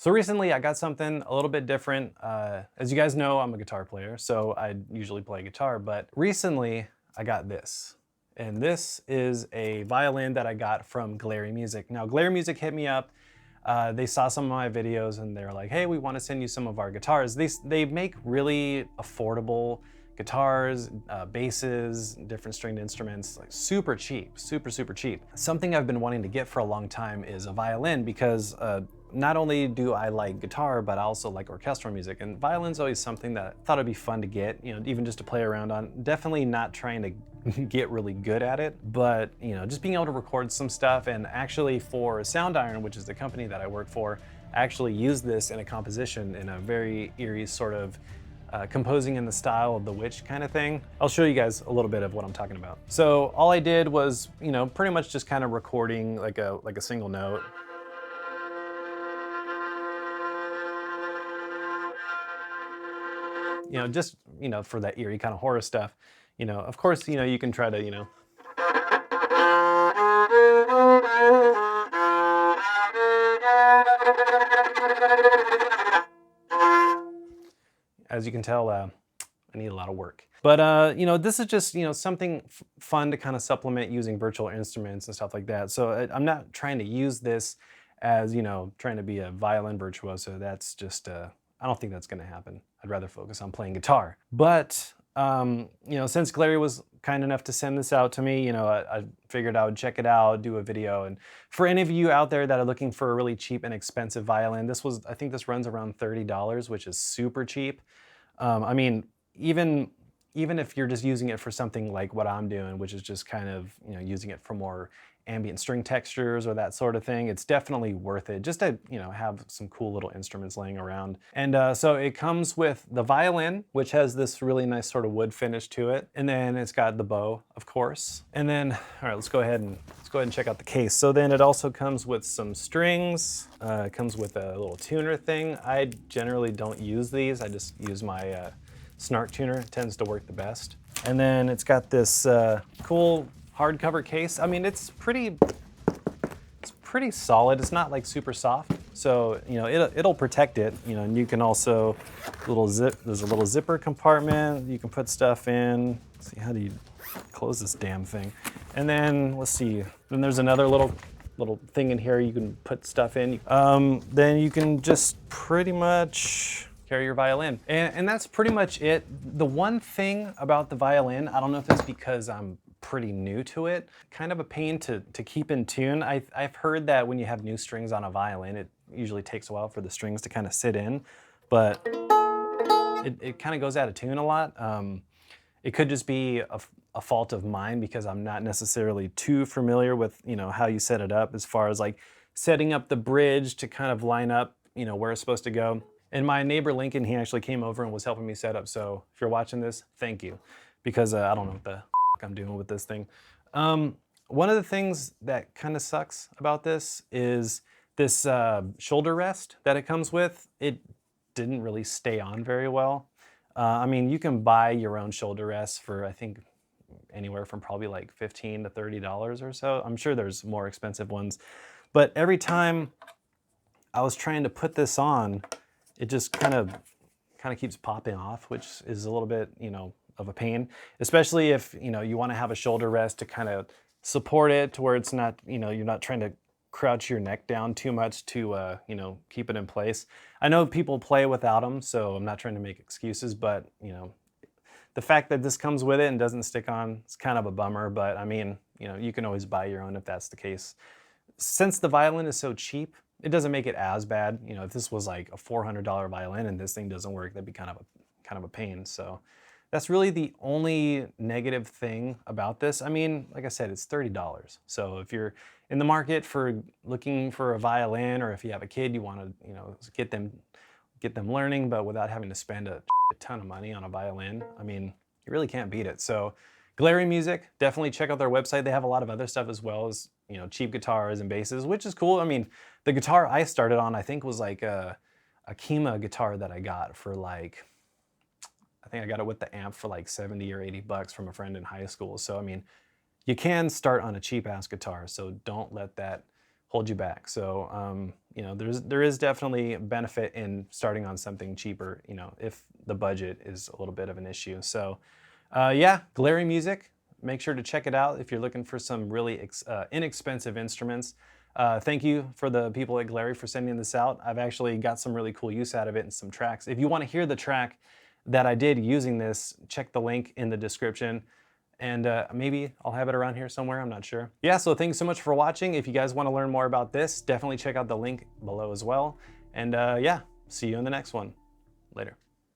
So recently I got something a little bit different. As you guys know, I'm a guitar player, so I usually play guitar, but recently I got this. And this is a violin that I got from Glarry Music. Now, Glarry Music hit me up. They saw some of my videos and they're like, hey, we want to send you some of our guitars. They make really affordable guitars, basses, different stringed instruments, like super cheap, super cheap. Something I've been wanting to get for a long time is a violin because not only do I like guitar, but I also like orchestral music. And violin's always something that I thought it'd be fun to get, even just to play around on. Definitely not trying to get really good at it, but just being able to record some stuff. And actually for Sound Iron, which is the company that I work for, I actually use this in a composition in a very eerie sort of composing in the style of The Witch kind of thing. I'll show you guys a little bit of what I'm talking about. So all I did was, pretty much just kind of recording like a single note. Just, for that eerie kind of horror stuff. Of course, you can try to, as you can tell, I need a lot of work. But, this is just, something fun to kind of supplement using virtual instruments and stuff like that. So I'm not trying to use this as, trying to be a violin virtuoso. That's just, I don't think that's going to happen. I'd rather focus on playing guitar. But, since Glarry was kind enough to send this out to me, I figured I would check it out, do a video. And for any of you out there that are looking for a really cheap and expensive violin, I think this runs around $30, which is super cheap. I mean, even if you're just using it for something like what I'm doing, which is just kind of, using it for more ambient string textures or that sort of thing, it's definitely worth it just to, have some cool little instruments laying around. And so it comes with the violin, which has this really nice sort of wood finish to it. And then it's got the bow, of course. And then, all right, let's go ahead and check out the case. So then it also comes with some strings. It comes with a little tuner thing. I generally don't use these. I just use my snark tuner. It tends to work the best. And then it's got this cool hardcover case. I mean, it's pretty solid. It's not like super soft, so it'll protect it. And you can also there's a little zipper compartment you can put stuff in. Let's see, how do you close this damn thing? And then let's see. Then there's another little thing in here you can put stuff in. Then you can just pretty much carry your violin. And that's pretty much it. The one thing about the violin, I don't know if it's because I'm pretty new to it, kind of a pain to keep in tune. I've heard that when you have new strings on a violin, it usually takes a while for the strings to kind of sit in, but it kind of goes out of tune a lot. It could just be a fault of mine because I'm not necessarily too familiar with, how you set it up as far as like setting up the bridge to kind of line up, where it's supposed to go. And my neighbor Lincoln, he actually came over and was helping me set up. So if you're watching this, thank you, because I don't know what the I'm doing with this thing. One of the things that kind of sucks about this is this shoulder rest that it comes with. It didn't really stay on very well. I mean, you can buy your own shoulder rests for, I think, anywhere from probably like $15 to $30 or so. I'm sure there's more expensive ones, but every time I was trying to put this on, it just kind of keeps popping off, which is a little bit, of a pain, especially if, you want to have a shoulder rest to kind of support it to where it's not, you're not trying to crouch your neck down too much to, keep it in place. I know people play without them, so I'm not trying to make excuses, but, the fact that this comes with it and doesn't stick on, it's kind of a bummer, but I mean, you can always buy your own if that's the case. Since the violin is so cheap, it doesn't make it as bad. If this was like a $400 violin and this thing doesn't work, that'd be kind of a pain. So that's really the only negative thing about this. I mean, like I said, it's $30. So if you're in the market for looking for a violin, or if you have a kid, you want to, get them learning, but without having to spend a ton of money on a violin, I mean, you really can't beat it. So Glarry Music, definitely check out their website. They have a lot of other stuff as well as, cheap guitars and basses, which is cool. I mean, the guitar I started on, I think was like a Kima guitar that I got for like, I think I got it with the amp for like 70 or 80 bucks from a friend in high school. So, I mean, you can start on a cheap ass guitar, so don't let that hold you back. So, you know, there is definitely benefit in starting on something cheaper, you know, if the budget is a little bit of an issue. So, yeah, Glarry Music. Make sure to check it out if you're looking for some really inexpensive instruments. Thank you for the people at Glarry for sending this out. I've actually got some really cool use out of it in some tracks. If you want to hear the track that I did using this, check the link in the description. And maybe I'll have it around here somewhere, I'm not sure. Yeah, so thanks so much for watching. If you guys want to learn more about this, definitely check out the link below as well. And yeah, see you in the next one. Later.